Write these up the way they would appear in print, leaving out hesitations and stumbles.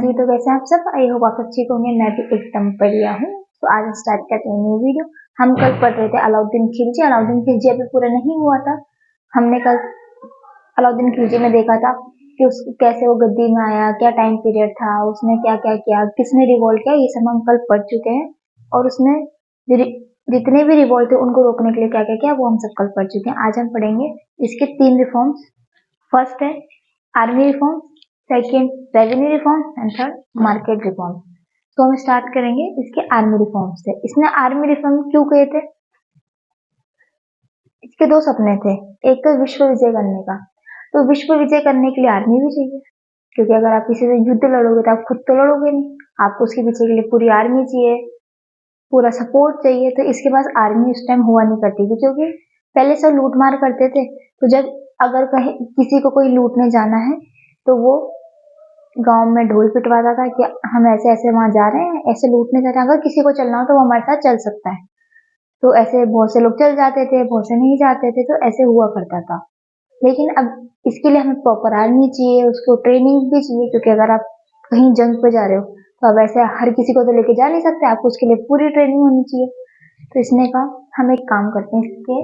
जी, तो कैसे हैं आप सब? आई होप आप अच्छी होंगे। मैं भी एकदम बढ़िया हूँ। तो आज स्टार्ट करते हैं न्यू वीडियो। हम कल पढ़ रहे थे अलाउद्दीन खिलजी। अलाउद्दीन खिलजी अभी पूरा नहीं हुआ था। हमने कल अलाउद्दीन खिलजी में देखा था कि उस कैसे वो गद्दी में आया, क्या टाइम पीरियड था, उसने क्या क्या किया, किसने रिवॉल्ट किया, ये सब हम कल पढ़ चुके हैं। और उसने जितने भी रिवॉल्ट थे उनको रोकने के लिए क्या क्या किया वो हम सब कल पढ़ चुके हैं। आज हम पढ़ेंगे इसके 3 रिफॉर्म्स। फर्स्ट है army reform, second revenue reform and third market reform. तो हम स्टार्ट करेंगे इसके आर्मी रिफॉर्म से। इसने आर्मी रिफॉर्म क्यों किए थे? इसके 2 सपने थे। एक तो विश्व विजय करने का। तो विश्व विजय करने के लिए आर्मी भी चाहिए, क्योंकि अगर आप किसी से युद्ध लड़ोगे तो आप खुद तो लड़ोगे नहीं, आपको उसके पीछे के लिए पूरी आर्मी चाहिए, पूरा सपोर्ट चाहिए। तो इसके पास आर्मी उस टाइम हुआ नहीं करती थी, क्योंकि पहले सब लूट मार करते थे। तो जब अगर कहीं किसी को कोई लूटने जाना है तो वो गांव में ढोल पिटवाता था कि हम ऐसे ऐसे वहां जा रहे हैं, ऐसे लूटने जा रहे हैं, अगर किसी को चलना हो तो वो हमारे साथ चल सकता है। तो ऐसे बहुत से लोग चल जाते थे, बहुत से नहीं जाते थे, तो ऐसे हुआ करता था। लेकिन अब इसके लिए हमें प्रॉपर आर्मी चाहिए, उसको ट्रेनिंग भी चाहिए, क्योंकि अगर आप कहीं जंग पे जा रहे हो तो अब ऐसे हर किसी को तो लेके जा नहीं सकते, आपको उसके लिए पूरी ट्रेनिंग होनी चाहिए। तो इसने कहा हम एक काम करते हैं, इसके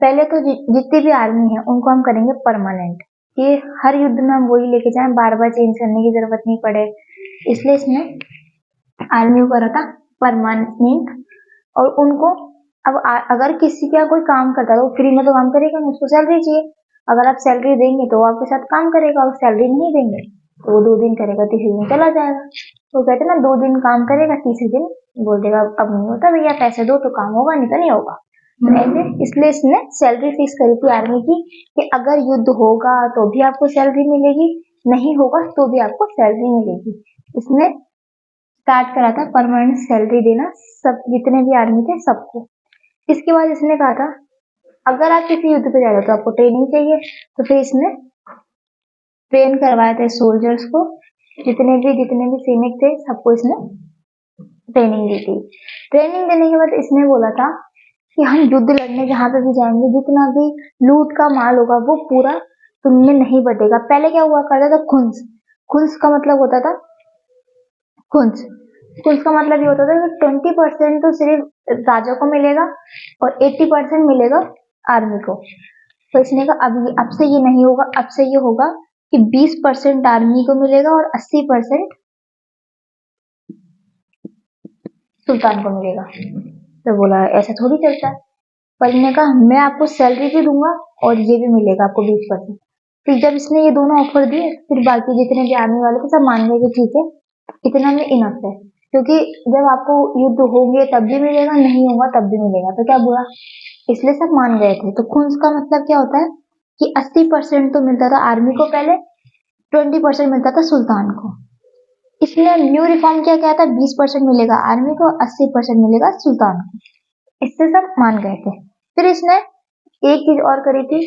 पहले तो जितनी भी आर्मी है उनको हम करेंगे परमानेंट, कि हर युद्ध में हम वही लेके जाएं, बार बार चेंज करने की जरूरत नहीं पड़े। इसलिए इसने आर्मी को करा था परमानेंट। और उनको अब अगर किसी का कोई काम करता है तो फ्री में तो काम करेगा नहीं, उसको सैलरी चाहिए। अगर आप सैलरी देंगे तो वो आपके साथ काम करेगा, और सैलरी नहीं देंगे तो वो 2 दिन करेगा, तीसरे दिन चला जाएगा। तो कहते हैं ना, 2 दिन काम करेगा, तीसरे दिन बोल देगा अब नहीं होता भैया, पैसे दो तो काम होगा, नहीं तो नहीं होगा। तो ऐसे इसलिए इसने सैलरी फिक्स करी थी आर्मी की, कि अगर युद्ध होगा तो भी आपको सैलरी मिलेगी, नहीं होगा तो भी आपको सैलरी मिलेगी। इसने स्टार्ट करा था परमानेंट सैलरी देना सब, जितने भी आर्मी थे सबको। इसके बाद इसने कहा था अगर आप किसी युद्ध पे जा रहे हो तो आपको ट्रेनिंग चाहिए। तो फिर इसने ट्रेन करवाए थे सोल्जर्स को, जितने भी सैनिक थे सबको इसने ट्रेनिंग दी थी। ट्रेनिंग देने के बाद इसने बोला था कि हम युद्ध लड़ने जहां पे भी जाएंगे, जितना भी लूट का माल होगा वो पूरा तुमने नहीं बटेगा। पहले क्या हुआ करता था, खुंस। खुंस का मतलब होता था खुंस खुंस का मतलब ये होता था कि 20% तो सिर्फ राजा को मिलेगा और 80% मिलेगा आर्मी को। तो इसने कहा अब से ये नहीं होगा, अब से ये होगा कि 20% आर्मी को मिलेगा और 80% सुल्तान को मिलेगा। तो बोला ऐसा थोड़ी चलता है। पर इन्होंने कहा मैं आपको सैलरी भी दूंगा और ये भी मिलेगा आपको 20%। फिर जब इसने ये दोनों ऑफर दिए, फिर बाकी जितने भी आर्मी वाले थे सब मान गए कि ठीक है, इतना में इनफ है, क्योंकि जब आपको युद्ध होंगे तब भी मिलेगा, नहीं होगा तब भी मिलेगा, तो क्या बुरा। इसलिए सब मान गए थे। तो खुंस का मतलब क्या होता है कि 80% तो मिलता था आर्मी को पहले, 20% मिलता था सुल्तान को। इसने न्यू रिफॉर्म क्या किया था, 20% मिलेगा आर्मी को, 80% मिलेगा सुल्तान को। इससे सब मान गए थे। फिर इसने एक चीज और करी थी।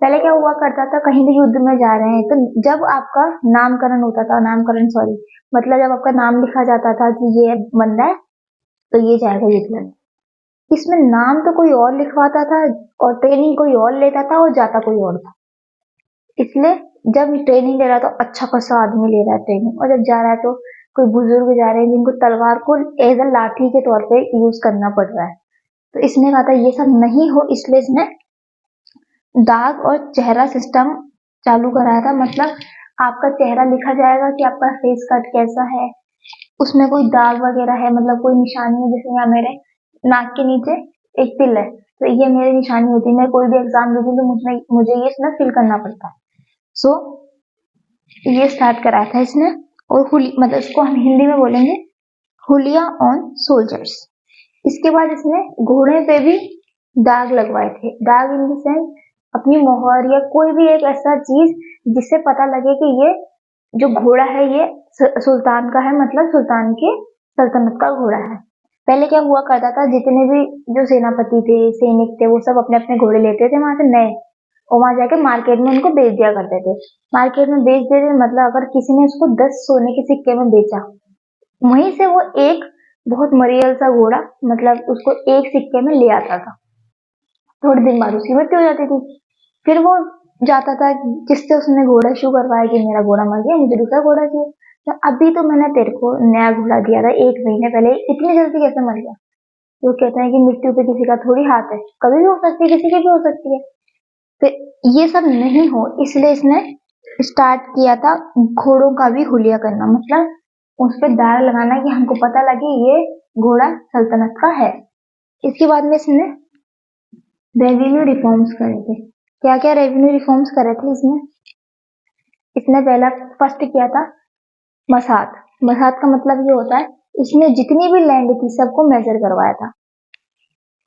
पहले क्या हुआ करता था, कहीं भी युद्ध में जा रहे हैं तो जब आपका नामकरण होता था, मतलब जब आपका नाम लिखा जाता था कि ये बंदा है तो ये जाएगा युद्ध लड़ने, इसमें नाम तो कोई और लिखवाता था और ट्रेनिंग कोई और लेता था और जाता कोई और था। इसलिए जब ट्रेनिंग ले रहा था अच्छा खासा आदमी ले रहा है ट्रेनिंग, और जब जा रहा है तो कोई बुजुर्ग जा रहे हैं जिनको तलवार को एज अ लाठी के तौर पे यूज करना पड़ रहा है। तो इसने कहा था ये सब नहीं हो, इसलिए इसने दाग और चेहरा सिस्टम चालू कराया था। मतलब आपका चेहरा लिखा जाएगा कि आपका फेस कट कैसा है, उसमें कोई दाग वगैरह है, मतलब कोई निशानी है। जैसे यहाँ मेरे नाक के नीचे एक तिल है, तो ये मेरी निशानी होती है। मैं कोई भी एग्जाम देती हूँ तो मुझे ये इसमें फिल करना पड़ता है। सो ये स्टार्ट कराया था इसने। और मतलब इसको हम हिंदी में बोलेंगे हुलिया ऑन सोल्जर्स। इसके बाद इसने घोड़े पे भी दाग लगवाए थे। दाग इन द सेंस अपनी मोहर या कोई भी एक ऐसा चीज जिससे पता लगे कि ये जो घोड़ा है ये सुल्तान का है, मतलब सुल्तान के सल्तनत का घोड़ा है। पहले क्या हुआ करता था, जितने भी जो सेनापति थे, सैनिक थे, वो सब अपने अपने घोड़े लेते थे वहां से नए, और वहां जाके मार्केट में उनको बेच दिया करते थे। मार्केट में बेच देते मतलब अगर किसी ने उसको 10 सोने के सिक्के में बेचा, वहीं से वो एक बहुत मरियल सा घोड़ा, मतलब उसको एक सिक्के में ले आता था। थोड़े दिन बाद उसकी मृत्यु हो जाती थी। फिर वो जाता था जिससे उसने घोड़ा इशू करवाया कि मेरा घोड़ा मर गया, मुझे दूसरा घोड़ा चाहिए। तो अभी तो मैंने तेरे को नया घोड़ा दिया था 1 महीने पहले, इतनी जल्दी कैसे मर गया? वो कहते हैं कि मृत्यु पे किसी का थोड़ी हाथ है, कभी भी हो सकती है, किसी की भी हो सकती है। तो ये सब नहीं हो इसलिए इसने स्टार्ट किया था घोड़ों का भी हुलिया करना, मतलब उस पर दाग लगाना कि हमको पता लगे ये घोड़ा सल्तनत का है। इसके बाद में इसने रेवेन्यू रिफॉर्म्स करे थे। क्या क्या रेवेन्यू रिफॉर्म्स करे थे इसने? इसने पहला फर्स्ट किया था मसात। मसात का मतलब ये होता है, इसने जितनी भी लैंड थी सबको मेजर करवाया था।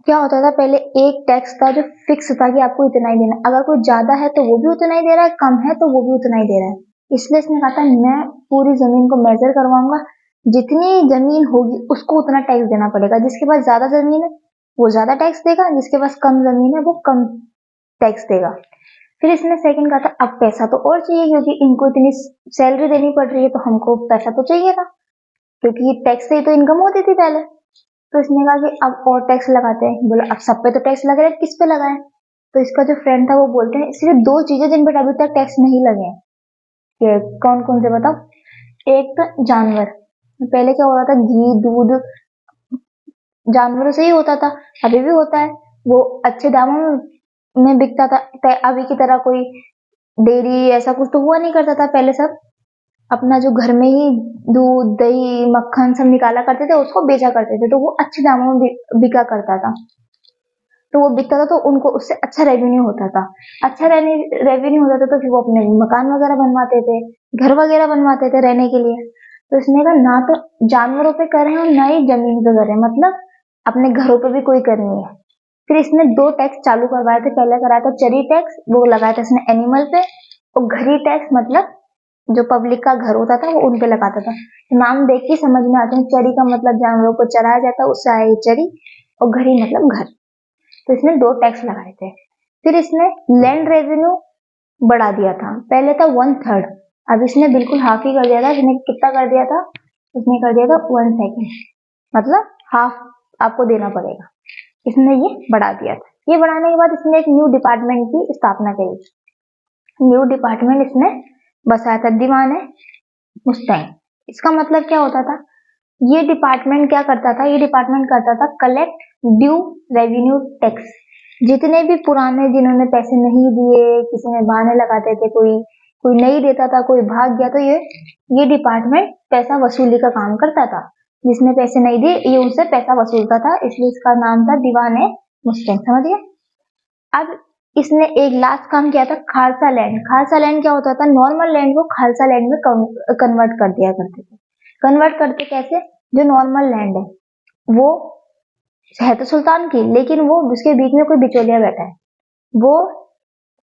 क्या होता था पहले, एक टैक्स था जो फिक्स था कि आपको इतना ही देना, अगर कोई ज्यादा है तो वो भी उतना ही दे रहा है, कम है तो वो भी उतना ही दे रहा है। इसलिए इसने कहा था मैं पूरी जमीन को मेजर करवाऊंगा, जितनी जमीन होगी उसको उतना टैक्स देना पड़ेगा। जिसके पास ज्यादा जमीन है वो ज्यादा टैक्स देगा, जिसके पास कम जमीन है वो कम टैक्स देगा। फिर इसने सेकंड कहा था अब पैसा तो और चाहिए, क्योंकि इनको इतनी सैलरी देनी पड़ रही है तो हमको पैसा तो चाहिए था, क्योंकि टैक्स से ही तो इनकम होती थी पहले। तो इसने कहा कि अब और टैक्स लगाते हैं। बोला अब सब पे तो टैक्स लग रहा है, किस पे लगाएं? तो इसका जो फ्रेंड था वो बोलते हैं सिर्फ 2 चीजें जिन पर अभी तक टैक्स नहीं लगे हैं। कि कौन कौन से बताओ? एक तो जानवर, पहले क्या होता था घी दूध जानवरों से ही होता था, अभी भी होता है, वो अच्छे दामों में बिकता था। अभी की तरह कोई डेयरी ऐसा कुछ तो हुआ नहीं करता था, पहले सब अपना जो घर में ही दूध दही मक्खन सब निकाला करते थे, उसको बेचा करते थे, तो वो अच्छे दामों में बिका करता था। तो वो बिकता था तो उनको उससे अच्छा रेवेन्यू होता था। अच्छा रेवेन्यू होता था तो फिर वो अपने मकान वगैरह बनवाते थे, घर वगैरह बनवाते थे रहने के लिए। तो इसने कहा ना तो जानवरों पे करें और ना ही जमीन पे करें, मतलब अपने घरों पे भी कोई करनी है। फिर इसने 2 टैक्स चालू करवाए थे। पहले कराया था चरी टैक्स, वो लगाया था इसने एनिमल पे, और घरी टैक्स मतलब जो पब्लिक का घर होता था वो उन पे लगाता था। नाम देख के समझ में आते हैं, चरी का मतलब जानवरों को चराया जाता है, उससे आए चरी, और घरी मतलब घर। तो इसने 2 टैक्स लगाए थे। फिर इसने लैंड रेवेन्यू बढ़ा दिया था। पहले था 1/3, अब इसने बिल्कुल हाफ ही कर दिया था। इसने कितना कर दिया था? इसने कर दिया था 1/2, मतलब हाफ आपको देना पड़ेगा। इसने ये बढ़ा दिया था। ये बढ़ाने के बाद इसने एक न्यू डिपार्टमेंट की स्थापना करी। न्यू डिपार्टमेंट इसने बसाया था दीवान मुस्तैन। इसका मतलब क्या होता था? ये डिपार्टमेंट क्या करता था? ये डिपार्टमेंट करता था कलेक्ट ड्यू रेवेन्यू टैक्स। जितने भी पुराने जिन्होंने पैसे नहीं दिए, किसी ने बहाने लगाते थे, कोई कोई नहीं देता था, कोई भाग गया, तो ये डिपार्टमेंट पैसा वसूली का काम करता था। जिसने पैसे नहीं दिए ये उनसे पैसा वसूलता था, इसलिए इसका नाम था दीवान मुस्तैन। समझ गए? अब इसने एक लास्ट काम किया था खालसा लैंड। खालसा लैंड क्या होता था? नॉर्मल लैंड को खालसा लैंड में कन्वर्ट कर दिया करते थे। कन्वर्ट करते कैसे? जो नॉर्मल लैंड है वो है तो सुल्तान की, लेकिन वो उसके बीच में कोई बिचौलिया बैठा है, वो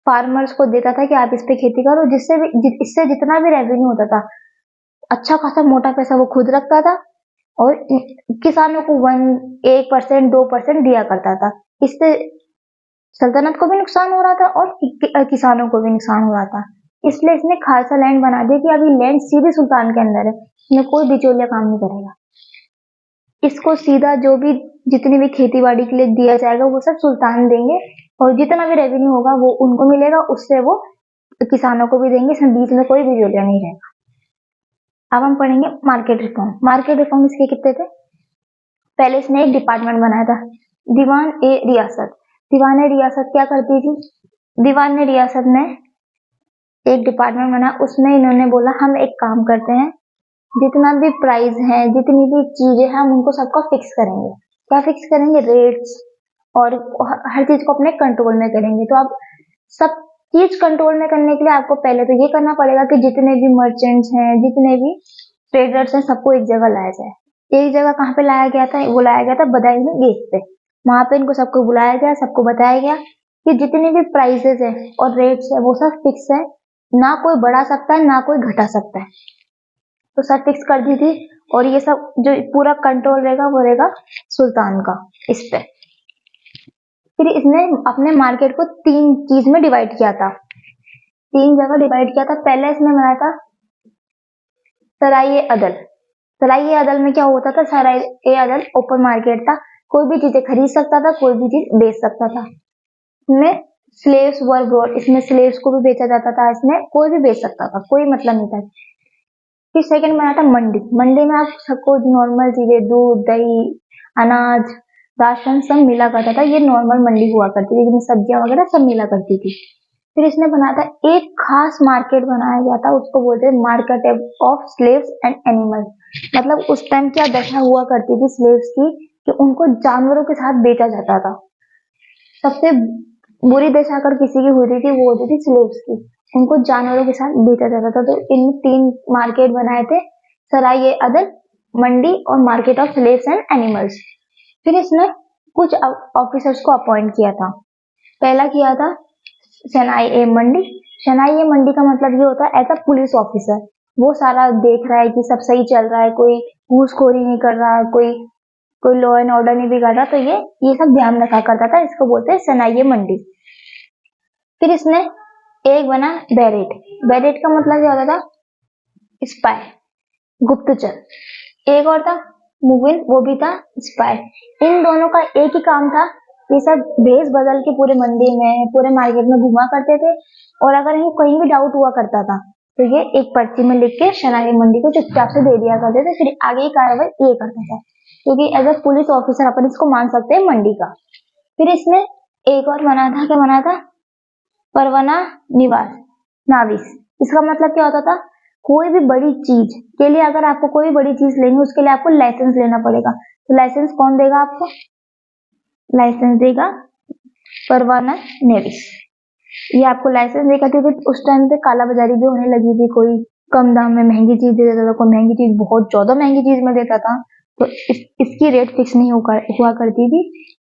फार्मर्स को देता था कि आप इस पे खेती करो, जिससे भी इससे जितना भी रेवेन्यू होता था अच्छा खासा मोटा पैसा वो खुद रखता था, और किसानों को 1% 2% दिया करता था। इससे सल्तनत को भी नुकसान हो रहा था और किसानों को भी नुकसान हो रहा था। इसलिए इसने खालसा लैंड बना दिया कि अभी लैंड सीधे सुल्तान के अंदर है, इसमें कोई बिचौलिया काम नहीं करेगा। इसको सीधा जो भी जितनी भी खेती बाड़ी के लिए दिया जाएगा वो सब सुल्तान देंगे, और जितना भी रेवेन्यू होगा वो उनको मिलेगा, उससे वो किसानों को भी देंगे, इसमें बीच में कोई बिचौलिया नहीं रहेगा। अब हम पढ़ेंगे मार्केट रिफॉर्म। मार्केट रिफॉर्म इसके कितने थे? पहले इसने एक डिपार्टमेंट बनाया था दीवान ए रियासत। दीवान ए रियासत क्या करती थी? दीवान ए रियासत ने एक डिपार्टमेंट बना, उसमें इन्होंने बोला हम एक काम करते हैं, जितना भी प्राइस है जितनी भी चीजें हैं हम उनको सबको फिक्स करेंगे। क्या फिक्स करेंगे? रेट्स, और हर चीज को अपने कंट्रोल में करेंगे। तो अब सब चीज कंट्रोल में करने के लिए आपको पहले तो ये करना पड़ेगा कि जितने भी मर्चेंट्स हैं जितने भी ट्रेडर्स हैं सबको एक जगह लाया जाए। एक जगह कहाँ पे लाया गया था? वो लाया गया था बदायूं में गेट पे। वहां पे इनको सबको बुलाया गया, सबको बताया गया कि जितने भी प्राइसेस है और रेट्स है वो सब फिक्स है, ना कोई बढ़ा सकता है ना कोई घटा सकता है। तो सब फिक्स कर दी थी, और ये सब जो पूरा कंट्रोल रहेगा वो रहेगा सुल्तान का इस पे। फिर इसने अपने मार्केट को 3 चीज में डिवाइड किया था, 3 जगह डिवाइड किया था। पहले इसने बनाया था सराय अदल। सराय अदल में क्या होता था? सराय अदल ओपन मार्केट था, कोई भी चीजें खरीद सकता था, कोई भी चीज बेच सकता था। इसमें स्लेव्स वर ब्रॉट, इसमें स्लेव्स को भी बेचा जाता था, इसमें कोई भी बेच सकता था, कोई मतलब नहीं था। फिर सेकंड बना था मंडी। मंडी में आप सबको नॉर्मल चीजें, दूध, दही, अनाज, राशन सब मिला करता था। ये नॉर्मल मंडी हुआ करती थी जिसमें सब्जियां वगैरह सब मिला करती थी। फिर इसने बनाया था एक खास मार्केट बनाया गया था, उसको बोलते हैं market of slaves and animals. मतलब उस टाइम क्या दशा हुआ करती थी स्लेव्स की कि उनको जानवरों के साथ बेचा जाता था। सबसे बुरी दशा अगर किसी की होती थी वो होती थी स्लेव्स की, उनको जानवरों के साथ बेचा जाता था। तो इन 3 मार्केट बनाए थे, सराय ए अदल, मंडी और market of slaves and animals. फिर इसने कुछ ऑफिसर्स को अपॉइंट किया था। पहला किया था शनाई ए मंडी। शनाई ए मंडी का मतलब ये होता है एज अ पुलिस ऑफिसर, वो सारा देख रहा है कि सब सही चल रहा है, कोई घूसखोरी नहीं कर रहा है, कोई लॉ एंड ऑर्डर नहीं बिगाड़ रहा, तो ये सब ध्यान रखा करता था। इसको बोलते हैं शनाई ए मंडी। फिर इसने एक बना बैरेट। बैरेट का मतलब क्या होता था? स्पाई, गुप्तचर। एक और था मुगिल, वो भी था स्पाई। इन दोनों का एक ही काम था, ये सब भेष बदल के पूरे मंडी में, पूरे मार्केट में घुमा करते थे, और अगर इनको कहीं भी डाउट हुआ करता था तो ये एक पर्ची में लिख के शनाई मंडी को चुपचाप से दे दिया करते थे। फिर आगे की कार्रवाई ये करता था, क्योंकि एज अ पुलिस ऑफिसर अपन इसको मान सकते हैं मंडी का। फिर इसने एक और बना था, क्या बना था? परवाना निवास नाविस। इसका मतलब क्या होता था? कोई भी बड़ी चीज के लिए, अगर आपको कोई बड़ी चीज लेनी, उसके लिए आपको लाइसेंस लेना पड़ेगा। तो लाइसेंस कौन देगा आपको? लाइसेंस देगा परवाना नेविस। ये आपको लाइसेंस देगा, क्योंकि उस टाइम पे काला बाजारी भी होने लगी थी। कोई कम दाम में महंगी चीज दे देता था, कोई महंगी चीज बहुत ज्यादा महंगी चीज में देता था, तो इसकी रेट फिक्स नहीं हुआ करती थी।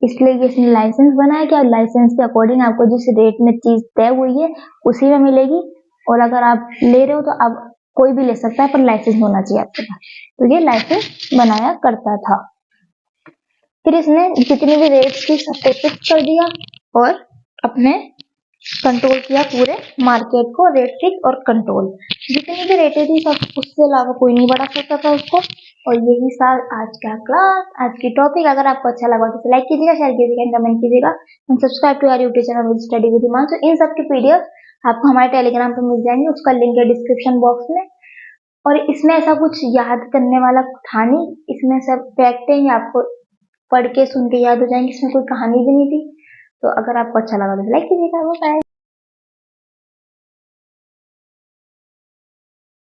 इसलिए इसने लाइसेंस बनाया कि लाइसेंस के अकॉर्डिंग आपको जिस रेट में चीज तय हुई है उसी में मिलेगी, और अगर आप ले रहे हो तो आप कोई भी ले सकता है, पर लाइसेंस होना चाहिए आपके पास। तो ये लाइसेंस बनाया करता था। फिर इसने जितनी भी रेट्स थी सबको फिक्स कर दिया और अपने कंट्रोल किया पूरे मार्केट को, रेट फिक्स और कंट्रोल। जितनी भी रेटें थी सब, उससे अलावा कोई नहीं बढ़ा सकता था उसको। और यही था आज का क्लास, आज की टॉपिक। अगर आपको अच्छा लगा तो लाइक कीजिएगा, शेयर कीजिएगा, कमेंट कीजिएगा and subscribe to our YouTube channel with study with Himanshu. इन सब की पीडीएफ आपको हमारे टेलीग्राम पर मिल जाएंगे, उसका लिंक है डिस्क्रिप्शन बॉक्स में। और इसमें ऐसा कुछ याद करने वाला था नहीं, इसमें सब फैक्ट है, आपको पढ़ के सुन के याद हो जाएंगे, इसमें कोई कहानी भी नहीं थी। तो अगर आपको अच्छा लगा तो लाइक कीजिएगा। बाय।